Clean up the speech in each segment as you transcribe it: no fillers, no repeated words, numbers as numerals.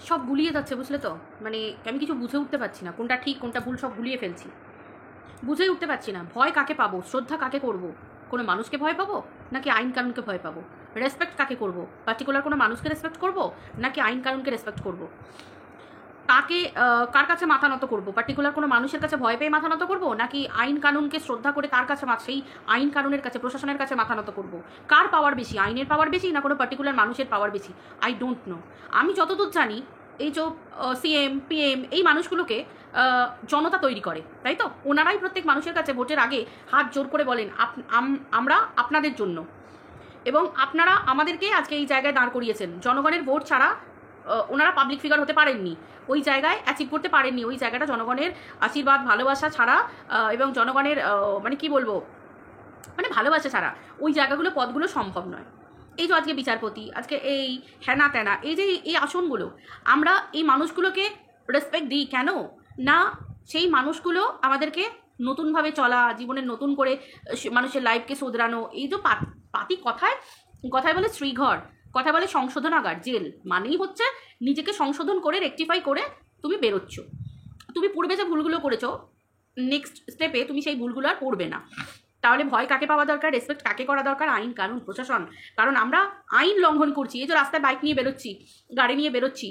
সব গুলিয়ে যাচ্ছে, বুঝলে তো? মানে আমি কিছু বুঝে উঠতে পারছি না, কোনটা ঠিক কোনটা ভুল সব গুলিয়ে ফেলছি, বুঝেই উঠতে পারছি না। ভয় কাকে পাবো, শ্রদ্ধা কাকে করব? কোনো মানুষকে ভয় পাবো নাকি আইন কানুনকে ভয় পাবো? রেসপেক্ট কাকে করব? পার্টিকুলার কোনো মানুষকে রেসপেক্ট করব নাকি আইন কানুনকে রেসপেক্ট করব? কাকে কার কাছে মাথা নত করব? পার্টিকুলার কোনো মানুষের কাছে ভয় পেয়ে মাথা নত করব নাকি আইন কানুনকে শ্রদ্ধা করে তার কাছে সেই আইন কানুনের কাছে, প্রশাসনের কাছে মাথা নত করব? কার পাওয়ার বেশি, আইনের পাওয়ার বেশি না কোনো পার্টিকুলার মানুষের পাওয়ার বেশি? I don't know. আমি যতদূর জানি এই যে সিএম পিএম এই মানুষগুলোকে জনতা তৈরি করে, তাই তো? ওনারাই প্রত্যেক মানুষের কাছে ভোটের আগে হাত জোর করে বলেন আমরা আপনাদের জন্য, এবং আপনারা আমাদেরকে আজকে এই জায়গায় দাঁড় করিয়েছেন। জনগণের ভোট ছাড়া ওনারা পাবলিক ফিগার হতে পারেননি, ওই জায়গায় অ্যাচিভ করতে পারেননি। ওই জায়গাটা জনগণের আশীর্বাদ ভালোবাসা ছাড়া এবং জনগণের মানে কি বলবো, মানে ভালোবাসা ছাড়া ওই জায়গাগুলো পদগুলো সম্ভব নয়। এই যে আজকে বিচারপতি, আজকে এই হ্যানা ত্যানা, এই যে এই আসনগুলো, আমরা এই মানুষগুলোকে রেসপেক্ট দিই কেন? না সেই মানুষগুলো আমাদেরকে নতুনভাবে চলা, জীবনের নতুন করে মানুষের লাইফকে শোধরানো, এই যে পাতি কথায় কথায় বলে শ্রীঘর, কথা বলে সংশোধনাগার, জেল মানেই হচ্ছে নিজেকে সংশোধন করে রেকটিফাই করে তুমি বেরোচ্ছ। তুমি পূর্বে যে ভুলগুলো করেছো নেক্সট স্টেপে তুমি সেই ভুলগুলো আর করবে না। তাহলে ভয় কাকে পাওয়া দরকার, রেসপেক্ট কাকে করা দরকার? আইন কানুন প্রশাসন। কারণ আমরা আইন লঙ্ঘন করছি। এই যে রাস্তায় বাইক নিয়ে বেরোচ্ছি, গাড়ি নিয়ে বেরোচ্ছি,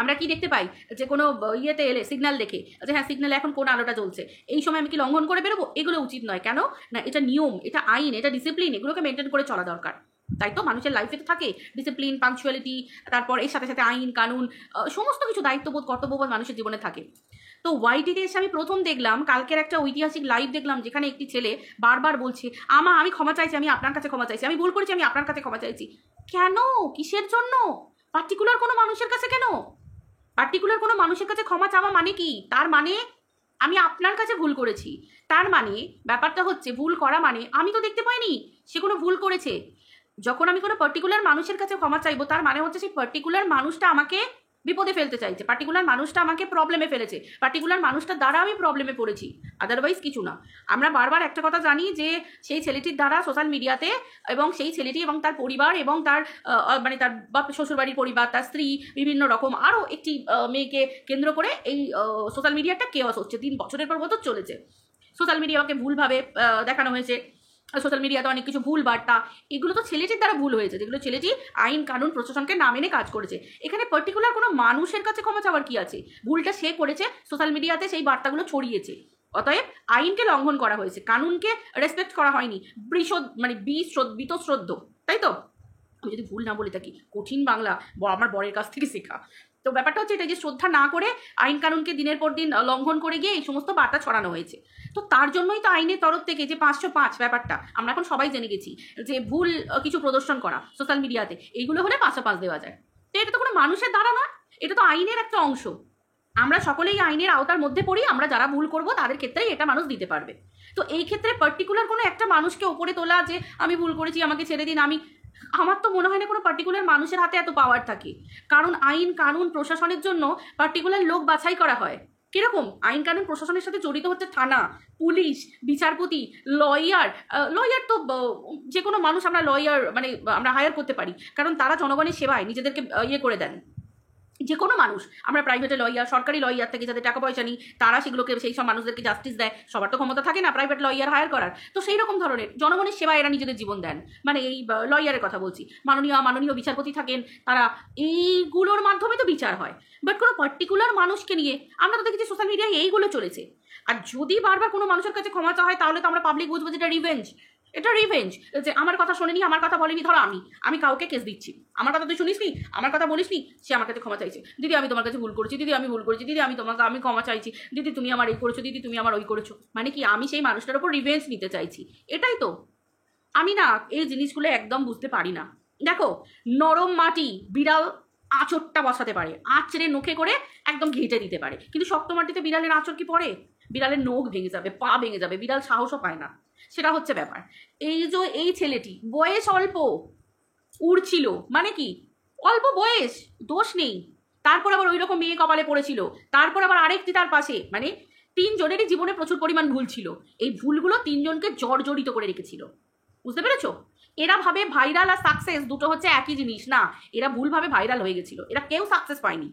আমরা কি দেখতে পাই যে কোনো ইয়েতে এলে সিগন্যাল দেখে যে হ্যাঁ সিগন্যালে এখন কোন আলোটা জ্বলছে, এই সময় আমি কি লঙ্ঘন করে বেরোবো? এগুলো উচিত নয়। কেন না? এটা নিয়ম, এটা আইন, এটা ডিসিপ্লিন, এগুলোকে মেনটেন করে চলা দরকার। তাই তো মানুষের লাইফে তো থাকে ডিসিপ্লিন, পাংচুয়ালিটি, তারপর এর সাথে সাথে আইন কানুন, সমস্ত কিছু দায়িত্ববোধ কর্তব্যবোধ মানুষের জীবনে থাকে। তো ওয়াইটিতে এসে আমি প্রথম দেখলাম, কালকের একটা ঐতিহাসিক লাইভ দেখলাম যেখানে একটি ছেলে বারবার বলছে আমি ক্ষমা চাইছি, আমি আপনার কাছে ক্ষমা চাইছি, আমি ভুল করেছি, আমি আপনার কাছে ক্ষমা চাইছি। কেন? কিসের জন্য? পার্টিকুলার কোনো মানুষের কাছে কেন? পার্টিকুলার কোনো মানুষের কাছে ক্ষমা চাওয়া মানে কি? তার মানে আমি আপনার কাছে ভুল করেছি, তার মানে ব্যাপারটা হচ্ছে ভুল করা মানে আমি তো দেখতে পাইনি সে কোনো ভুল করেছে। যখন আমি কোনো পার্টিকুলার মানুষের কাছে ক্ষমা চাইবো তার মানে হচ্ছে সেই পার্টিকুলার মানুষটা আমাকে বিপদে ফেলতে চাইছে, পার্টিকুলার মানুষটা আমাকে প্রবলেমে ফেলেছে, পার্টিকুলার মানুষটার দ্বারা আমি প্রবলেমে পড়েছি, আদারওয়াইজ কিছু না। আমরা বারবার একটা কথা জানি যে সেই ছেলেটির দ্বারা সোশ্যাল মিডিয়াতে, এবং সেই ছেলেটি এবং তার পরিবার এবং তার মানে তার বাপ শ্বশুরবাড়ির পরিবার, তার স্ত্রী, বিভিন্ন রকম আরও একটি মেয়েকে কেন্দ্র করে এই সোশ্যাল মিডিয়াটা কেওয়াস হচ্ছে, 3 বছরের পর বছর চলেছে। সোশ্যাল মিডিয়াকে ভুলভাবে দেখানো হয়েছে, সোশ্যাল মিডিয়াতে অনেক কিছু ভুল বার্তা, এগুলো তো ছেলেটির দ্বারা ভুল হয়েছে, যেগুলো ছেলেটি আইন কানুন প্রশাসনকে না মেনে কাজ করেছে। এখানে পার্টিকুলার কোনো মানুষের কাছে ক্ষমা চাওয়ার কি আছে? ভুলটা সে করেছে, সোশ্যাল মিডিয়াতে সেই বার্তাগুলো ছড়িয়েছে, অতএব আইনকে লঙ্ঘন করা হয়েছে, কানুনকে রেসপেক্ট করা হয়নি, মানে বীতশ্রদ্ধ, তাই তো? আমি যদি ভুল না বলে থাকি, কঠিন বাংলা আমার বরের কাছ থেকে শেখা। তো ব্যাপারটা হচ্ছে এটা যে শ্রদ্ধা না করে আইন কানুনকে দিনের পর দিন লঙ্ঘন করে গিয়ে এই সমস্ত বার্তা ছড়ানো হয়েছে। তো তার জন্যই তো আইনের তরফ থেকে যে 505 ব্যাপারটা আমরা এখন সবাই জেনে গেছি, যে ভুল কিছু প্রদর্শন করা সোশ্যাল মিডিয়াতে, এইগুলো হলে 505 দেওয়া যায়। তো এটা তো কোনো মানুষের দ্বারা না, এটা তো আইনের একটা অংশ। আমরা সকলেই আইনের আওতার মধ্যে পড়ি, আমরা যারা ভুল করব তাদের ক্ষেত্রেই এটা মানুষ দিতে পারবে। তো এই ক্ষেত্রে পার্টিকুলার কোনো একটা মানুষকে ওপরে তোলা যে আমি ভুল করেছি আমাকে ছেড়ে দিন, আমার তো মনে হয় না কোনো পার্টিকুলার মানুষের হাতে এত পাওয়ার থাকে। কারণ আইন কানুন প্রশাসনের জন্য পার্টিকুলার লোক বাছাই করা হয়। কিরকম? আইন কানুন প্রশাসনের সাথে জড়িত হচ্ছে থানা, পুলিশ, বিচারপতি, লয়ার তো যে কোনো মানুষ আমরা লয়ার মানে আমরা হায়ার করতে পারি, কারণ তারা জনগণের সেবায় নিজেদেরকে করে দেন। যে কোনো মানুষ, আমরা প্রাইভেটে লয়ার, সরকারি লয়ার থেকে যাদের টাকা পয়সা নিই তারা সেগুলোকে সেই সব মানুষদেরকে জাস্টিস দেয়। সবার তো ক্ষমতা থাকে না প্রাইভেট লয়ার হায়ার করার। তো সেই রকম ধরনের জনগণের সেবায় এরা নিজেদের জীবন দেন, মানে এই লয়ারের কথা বলছি। মাননীয় বিচারপতি থাকেন, তারা এইগুলোর মাধ্যমে তো বিচার হয়। বাট কোনো পার্টিকুলার মানুষকে নিয়ে আমরা তো দেখেছি সোশ্যাল মিডিয়ায় এইগুলো চলেছে। আর যদি বারবার কোনো মানুষের কাছে ক্ষমা চাওয়া হয় তাহলে তো আমরা পাবলিক বুঝবো যে এটা রিভেঞ্জ, এটা রিভেঞ্জ, যে আমার কথা শোনেনি, আমার কথা বলেনি। ধরো আমি কাউকে কেস দিচ্ছি, আমার কথা তুই শুনিসনি, আমার কথা বলিসনি, সে আমার কাছে ক্ষমা চাইছে, দিদি আমি তোমার কাছে ভুল করেছি, দিদি আমি ভুল করেছি, দিদি আমি ক্ষমা চাইছি, দিদি তুমি আমার এই করেছো, দিদি তুমি আমার ওই করেছো। মানে কি আমি সেই মানুষটার উপর রিভেঞ্জ নিতে চাইছি, এটাই তো। আমি না এই জিনিসগুলো একদম বুঝতে পারি না। দেখো, নরম মাটি বিড়াল আঁচড়টা বসাতে পারে, আঁচড়ে নখে করে একদম ঘেঁটে দিতে পারে, কিন্তু শক্ত মাটিতে বিড়ালের আঁচড় কি পড়ে? বিড়ালের নখ ভেঙে যাবে, পা ভেঙে যাবে, বিড়াল সাহসও পায় না। সেটা হচ্ছে ব্যাপার। এই যে এই ছেলেটি বয়স অল্প, উড়ছিল, মানে কি অল্প বয়স, দোষ নেই, তারপর আবার ওই রকম মেয়ে কপালে পড়েছিল, তারপর আবার আরেকটি তার পাশে, মানে 3 জনেরই জীবনে প্রচুর পরিমাণ ভুল ছিল। এই ভুলগুলো 3 জনকে জর্জরিত করে রেখেছিল, বুঝতে পেরেছো? এরা ভাবে ভাইরাল আর সাকসেস দুটো হচ্ছে একই জিনিস। না, এরা ভুলভাবে ভাইরাল হয়ে গেছিল, এরা কেউ সাকসেস পায়নি,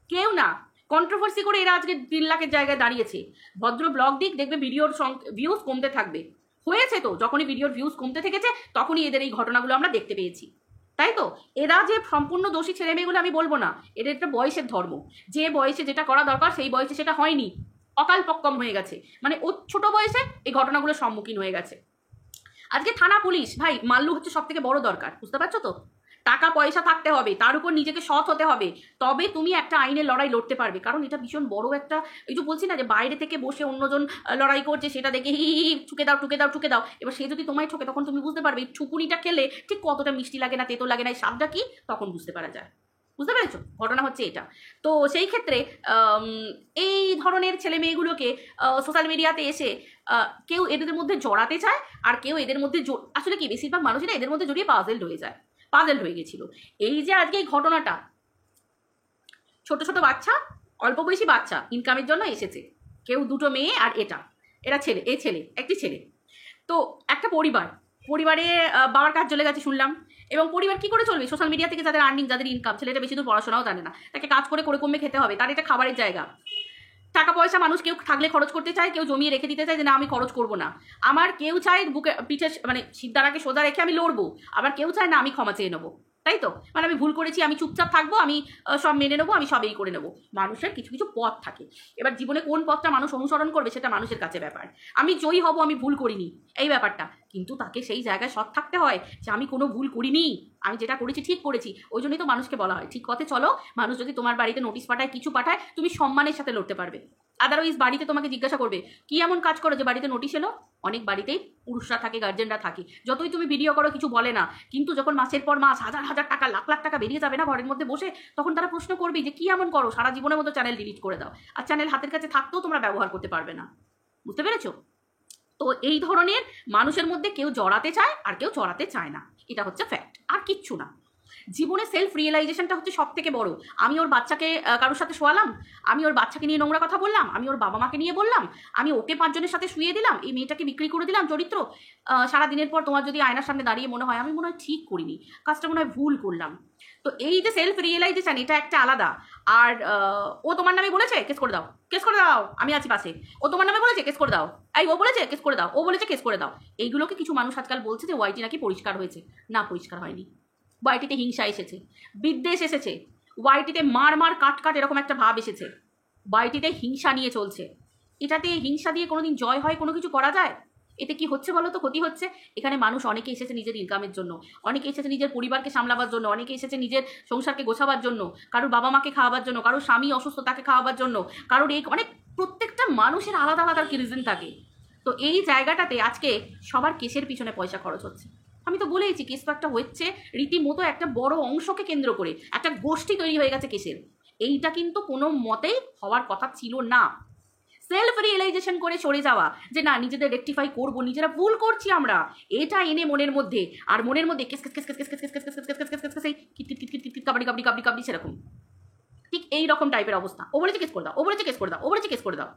কেউ না। কন্ট্রোভার্সি করে এরা আজকে 3 লাখের জায়গায় দাঁড়িয়েছে। ভদ্র ব্লগ দিক, দেখবে ভিডিওর ভিউজ কমতে থাকবে। হয়েছে তো, যখনই ভিডিওর ভিউজ কমতে থেকেছে তখনই এদের এই ঘটনাগুলো আমরা দেখতে পেয়েছি, তাই তো। এরা যে সম্পূর্ণ দোষী ছেলে মেয়েগুলো আমি বলবো না, এদের একটা বয়সের ধর্ম, যে বয়সে যেটা করা দরকার সেই বয়সে সেটা হয়নি, অকালপক্কম হয়ে গেছে, মানে ও ছোট বয়সে এই ঘটনাগুলোর সম্মুখীন হয়ে গেছে। আজকে থানা পুলিশ ভাই মাল্লু হচ্ছে সব থেকে বড় দরকার, বুঝতে পারছো তো। টাকা পয়সা থাকতে হবে, তার উপর নিজেকে সৎ হতে হবে, তবে তুমি একটা আইনের লড়াই লড়তে পারবে। কারণ এটা ভীষণ বড় একটা, এই যে বলছি না যে বাইরে থেকে বসে অন্যজন লড়াই করছে সেটা দেখে হি হি ঠুকে দাও ঠুকে দাও ঠুকে দাও, এবার সে যদি তোমায় ঠকে তখন তুমি বুঝতে পারবে এই ঠুকুনিটা খেলে ঠিক কতটা মিষ্টি লাগে না তেতো লাগে না, এই স্বাদটা কি তখন বুঝতে পারা যায়। বুঝতে পেরেছো, ঘটনা হচ্ছে এটা। তো সেই ক্ষেত্রে এই ধরনের ছেলে মেয়েগুলোকে সোশ্যাল মিডিয়াতে এসে কেউ এদের মধ্যে জড়াতে চায়, আর কেউ এদের মধ্যে আসলে কি বেশিরভাগ মানুষেরা এদের মধ্যে জড়িয়ে পাজেল হয়ে যায়, পাজেল হয়ে গেছিল। এই যে আজকে এই ঘটনাটা, ছোট ছোট বাচ্চা, অল্প বয়সী বাচ্চা ইনকামের জন্য এসেছে, কেউ দুটো মেয়ে আর এরা ছেলে, এই ছেলে একটি ছেলে। তো একটা পরিবারে বাবার কাজ চলে গেছে শুনলাম, এবং পরিবার কি করে চলবে? সোশ্যাল মিডিয়া থেকে যাদের আর্নিং, যাদের ইনকাম, ছেলেটা বেশি দূর পড়াশোনাও জানে না, তাকে কাজ করে করে কমে খেতে হবে, তার এটা খাবারের জায়গা। টাকা পয়সা মানুষ কেউ থাকলে খরচ করতে চায়, কেউ জমিয়ে রেখে দিতে চায় যে না আমি খরচ করবো না। আমার কেউ চায় বুকে পিঠে মানে সিদ্ধারাকে সোজা রেখে আমি লড়বো, আবার কেউ চায় না আমি ক্ষমা চেয়ে নেবো, তাই তো। মানে আমি ভুল করেছি, আমি চুপচাপ থাকবো, আমি সব মেনে নেবো, আমি সবই করে নেবো। মানুষের কিছু কিছু পথ থাকে, এবার জীবনে কোন পথটা মানুষ অনুসরণ করবে সেটা মানুষের কাছে ব্যাপার। আমি জয়ী হব, আমি ভুল করিনি এই ব্যাপারটা, কিন্তু তাকে সেই জায়গায় সৎ থাকতে হয় যে আমি কোনো ভুল করিনি, আমি যেটা করেছি ঠিক করেছি। ওই জন্যই তো মানুষকে বলা হয় ঠিক পথে চলো। মানুষ যদি তোমার বাড়িতে নোটিশ পাঠায়, কিছু পাঠায়, তুমি সম্মানের সাথে লড়তে পারবে। আদারওয়াইজ বাড়িতে তোমাকে জিজ্ঞাসা করবে কি এমন কাজ করো যে বাড়িতে নোটিশ এলো। অনেক বাড়িতেই পুরুষরা থাকে, গার্জেনরা থাকে, যতই তুমি ভিডিও করো কিছু বলে না, কিন্তু যখন মাসের পর মাস হাজার হাজার টাকা লাখ লাখ টাকা বেরিয়ে যাবে না ঘরের মধ্যে বসে, তখন তারা প্রশ্ন করবে যে কি এমন করো, সারা জীবনের মতো চ্যানেল ডিলিট করে দাও, আর চ্যানেল হাতের কাছে থাকতেও তোমরা ব্যবহার করতে পারবে না। বুঝতে পেরেছো? তো এই ধরনের মানুষের মধ্যে কেউ জড়াতে চায় আর কেউ জড়াতে চায় না, এটা হচ্ছে ফ্যাক্ট, আর কিচ্ছু না। জীবনে সেলফ রিয়েলাইজেশনটা হচ্ছে সব থেকে বড়। আমি ওর বাচ্চাকে কারোর সাথে শোয়ালাম, আমি ওর বাচ্চাকে নিয়ে নোংরা কথা বললাম, আমি ওর বাবা মাকে নিয়ে বললাম, আমি ওকে 5 জনের সাথে শুয়ে দিলাম, এই মেয়েটাকে বিক্রি করে দিলাম চরিত্র। সারা দিনের পর তোমার যদি আয়নার সামনে দাঁড়িয়ে মনে হয় আমি মনে হয় ঠিক করিনি, কাজটা মনে হয় ভুল করলাম। তো এই যে সেলফ রিয়েলাইজেশন, এটা একটা আলাদা। আর ও তোমার নামে বলেছে কেস করে দাও, কেস করে দাও, আমি আছি পাশে। ও তোমার নামে বলেছে কেস করে দাও, এই ও বলেছে কেস করে দাও, ও বলেছে কেস করে দাও। এইগুলোকে কিছু মানুষ আজকাল বলছে যে ওয়াইটি নাকি পরিষ্কার হয়েছে। না, পরিষ্কার হয়নি। ওয়াইটিতে হিংসা এসেছে, বিদ্বেষ এসেছে, ওয়াইটিতে মার মার কাট কাট এরকম একটা ভাব এসেছে, ওয়াইটিতে হিংসা নিয়ে চলছে। এটাতে হিংসা দিয়ে কোনোদিন জয় হয়, কোনো কিছু করা যায়? এতে কি হচ্ছে বলো তো? ক্ষতি হচ্ছে। এখানে মানুষ অনেকে এসেছে নিজের ইনকামের জন্য, অনেকে এসেছে নিজের পরিবারকে সামলাবার জন্য, অনেকে এসেছে নিজের সংসারকে গোছাবার জন্য, কারোর বাবা মাকে খাওয়াবার জন্য, কারোর স্বামী অসুস্থ তাকে খাওয়াবার জন্য, কারোর এই অনেক, প্রত্যেকটা মানুষের আলাদা আলাদা কি রিজন থাকে। তো এই জায়গাটাতে আজকে সবার কেসের পিছনে পয়সা খরচ হচ্ছে। আমি তো বলেইছি কেস তো একটা হচ্ছে রীতিমতো একটা বড় অংশকে কেন্দ্র করে একটা গোষ্ঠী তৈরি হয়ে গেছে কেসের। এইটা কিন্তু কোনো মতেই হওয়ার কথা ছিল না। সেলফ রিয়েলাইজেশন করে সরে যাওয়া যে না নিজেদের রেকটিফাই করবো, নিজেরা ভুল করছি আমরা, এটা এনে মনের মধ্যে, আর মনের মধ্যে কেস কেস কেস কেস কেস কেস কেস কেস কেস কেস কেস কেস কেস কেস এই কিট কিট কিট কিট কিট কাবাডি কাবাডি কাবাডি কাবাডি সেরকম, ঠিক এই রকম টাইপের অবস্থা। ও বলেছে কেস করে দাও, ও বলেছে কেস করে দাও, ও বলেছে কেস করে দাও,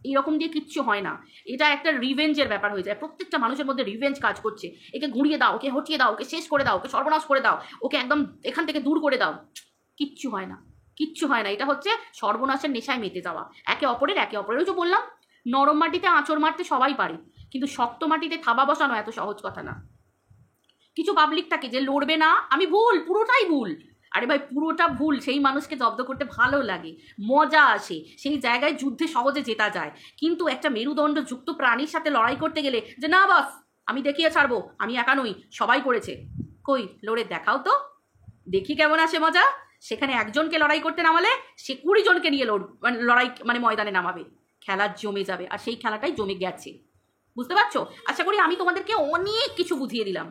এইরকম দিয়ে কিচ্ছু হয় না। এটা একটা রিভেঞ্জের ব্যাপার হয়ে যায়, প্রত্যেকটা মানুষের মধ্যে রিভেঞ্জ কাজ করছে। একে গুঁড়িয়ে দাও, ওকে হটিয়ে দাও, ওকে শেষ করে দাও, ওকে সর্বনাশ করে দাও, ওকে একদম এখান থেকে দূর করে দাও। কিচ্ছু হয় না, কিচ্ছু হয় না। এটা হচ্ছে সর্বনাশের নেশায় মেতে যাওয়া একে অপরের। ওই যে বললাম, নরম মাটিতে আঁচড় মারতে সবাই পারে, কিন্তু শক্ত মাটিতে থাবা বসানো এত সহজ কথা না। কিছু পাবলিক থাকে যে লড়বে না, আমি ভুল, পুরোটাই ভুল। আরে ভাই পুরোটা ভুল, সেই মানুষকে জব্দ করতে ভালো লাগে, মজা আসে, সেই জায়গায় যুদ্ধে সহজে জেতা যায়। কিন্তু একটা মেরুদণ্ড যুক্ত প্রাণীর সাথে লড়াই করতে গেলে যে না বাস আমি দেখিয়ে ছাড়বো, আমি একা নই, সবাই করেছে, কই লড়ে দেখাও তো, দেখি কেমন আসে মজা। সেখানে একজনকে লড়াই করতে নামালে সে 20 জনকে নিয়ে লড়াই মানে ময়দানে নামাবে, খেলা জমে যাবে, আর সেই খেলাটাই জমে গেছে। বুঝতে পারছো? আশা করি আমি তোমাদেরকে অনেক কিছু বুঝিয়ে দিলাম।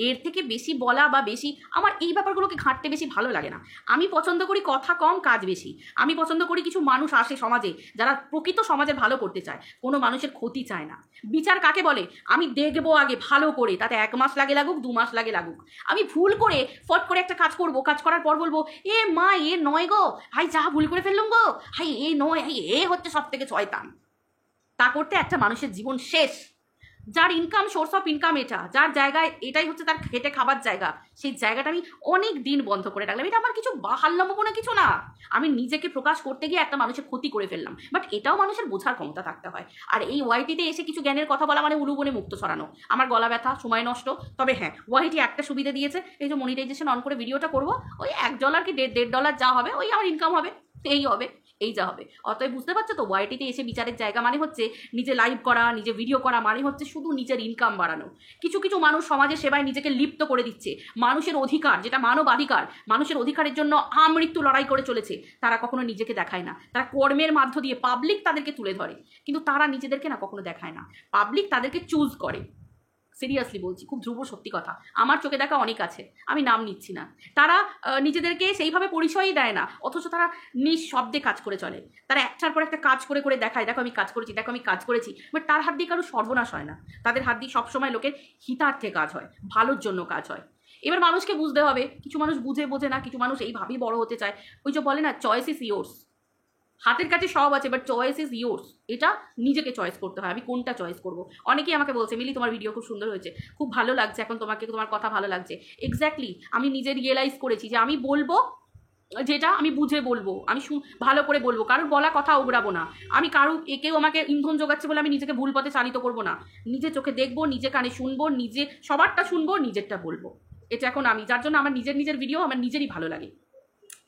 এর থেকে বেশি বলা বা বেশি আমার এই ব্যাপারগুলোকে ঘাঁটতে বেশি ভালো লাগে না। আমি পছন্দ করি কথা কম কাজ বেশি। আমি পছন্দ করি কিছু মানুষ আসে সমাজে যারা প্রকৃত সমাজের ভালো করতে চায়, কোনো মানুষের ক্ষতি চায় না। বিচার কাকে বলে? আমি দেখবো আগে ভালো করে, তাতে 1 মাস লাগে লাগুক, 2 মাস লাগে লাগুক। আমি ভুল করে ফট করে একটা কাজ করব, কাজ করার পর বলবো এ মা এ নয় গো, হাই যা ভুল করে ফেললাম গো, হাই এ নয়, হাই এ হচ্ছে সব থেকে শয়তান। তা করতে একটা মানুষের জীবন শেষ। যার ইনকাম, সোর্স অফ ইনকাম এটা, যার জায়গায় এটাই হচ্ছে তার খেটে খাবার জায়গা, সেই জায়গাটা আমি অনেক দিন বন্ধ করে রাখলাম। এটা আমার কিছু বাহাল্যমনা কিছু না, আমি নিজেকে প্রকাশ করতে গিয়ে একটা মানুষের ক্ষতি করে ফেললাম। বাট এটাও মানুষের বোঝার ক্ষমতা থাকতে হয়। আর এই ওয়াইটিতে এসে কিছু জ্ঞানের কথা বলা মানে উলুবনে মুক্ত ছড়ানো, আমার গলা ব্যথা, সময় নষ্ট। তবে হ্যাঁ, ওয়াইটি একটা সুবিধা দিয়েছে, এই যে মনিটাইজেশন অন করে ভিডিওটা করবো, ওই $1 কি $1.5 যা হবে ওই আমার ইনকাম হবে, এই হবে, এই যা হবে। অতএব বুঝতে পারছো তো, ওয়াইটিতে এসে বিচারের জায়গা মানে হচ্ছে নিজে লাইভ করা, নিজে ভিডিও করা, মানে হচ্ছে শুধু নিজের ইনকাম বাড়ানো। কিছু কিছু মানুষ সমাজের সেবায় নিজেকে লিপ্ত করে দিচ্ছে, মানুষের অধিকার, যেটা মানবাধিকার, মানুষের অধিকারের জন্য আমৃত্যু লড়াই করে চলেছে, তারা কখনো নিজেকে দেখায় না। তারা কর্মের মাধ্য দিয়ে পাবলিক তাদেরকে তুলে ধরে, কিন্তু তারা নিজেদেরকে না কখনো দেখায় না, পাবলিক তাদেরকে চুজ করে। সিরিয়াসলি বলছি, খুব ধ্রুব সত্যি কথা, আমার চোখে দেখা অনেক আছে, আমি নাম নিচ্ছি না। তারা নিজেদেরকে সেইভাবে পরিচয়ই দেয় না, অথচ তারা নিঃশব্দে কাজ করে চলে। তারা একটার পর একটা কাজ করে করে দেখায়, দেখো আমি কাজ করেছি, দেখো আমি কাজ করেছি। বাট তার হাত দিয়ে কারো সর্বনাশ হয় না, তাদের হাত দিয়ে সবসময় লোকের হিতার্থে কাজ হয়, ভালোর জন্য কাজ হয়। এবার মানুষকে বুঝতে হবে, কিছু মানুষ বুঝে বোঝে না, কিছু মানুষ এইভাবেই বড় হতে চায়। ওই যে বলে না, চয়েস ইজ ইয়োর্স, হাতের কাছে সব আছে, বাট চয়েস ইজ ইয়োর্স। এটা নিজেকে চয়েস করতে হয়, আমি কোনটা চয়েস করব। অনেকেই আমাকে বলছে, মিলি তোমার ভিডিও খুব সুন্দর হয়েছে, খুব ভালো লাগছে, এখন তোমাকে, তোমার কথা ভালো লাগছে। এক্স্যাক্টলি, আমি নিজে রিয়েলাইজ করেছি যে আমি বলবো যেটা আমি বুঝে বলবো, আমি ভালো করে বলবো, কারোর বলা কথা ওগড়াবো না। আমি কেউ আমাকে ইন্ধন যোগাচ্ছে বলে আমি নিজেকে ভুল পথে চালিত করবো না। নিজে চোখে দেখবো, নিজে কানে শুনবো, নিজে সবারটা শুনবো, নিজেরটা বলবো। এটা এখন আমি, যার জন্য আমার নিজের ভিডিও আমার নিজেরই ভালো লাগে।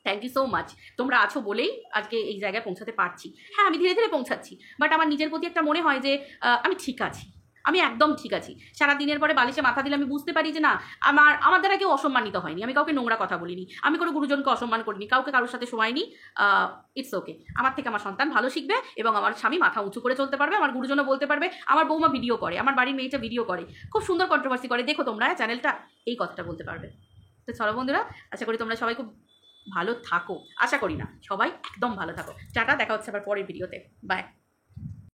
থ্যাংক ইউ সো মাচ, তোমরা আছো বলেই আজকে এই জায়গায় পৌঁছাতে পারছি। হ্যাঁ, আমি ধীরে ধীরে পৌঁছাচ্ছি, বাট আমার নিজের প্রতি একটা মনে হয় যে আমি ঠিক আছি, আমি একদম ঠিক আছি। সারা দিনের পরে বালিশে মাথা দিলে আমি বুঝতে পারি যে না, আমার দ্বারা কেউ অসম্মানিত হয়নি, আমি কাউকে নোংরা কথা বলিনি, আমি কোনো গুরুজনকে অসম্মান করিনি, কাউকে কারোর সাথে শোয়াইনি। ইটস ওকে, আমার থেকে আমার সন্তান ভালো শিখবে এবং আমার স্বামী মাথা উঁচু করে চলতে পারবে, আমার গুরুজনও বলতে পারবে, আমার বৌমা ভিডিও করে, আমার বাড়ির মেয়েটা ভিডিও করে, খুব সুন্দর কন্ট্রোভার্সি করে, দেখো তোমরা চ্যানেলটা, এই কথাটা বলতে পারবে। তো চলো বন্ধুরা, আশা করি তোমরা সবাই খুব ভালো থাকো, আশা করি না, সবাই একদম ভালো থাকো। টাটা, দেখা হচ্ছে আবার পরের ভিডিওতে, বাই।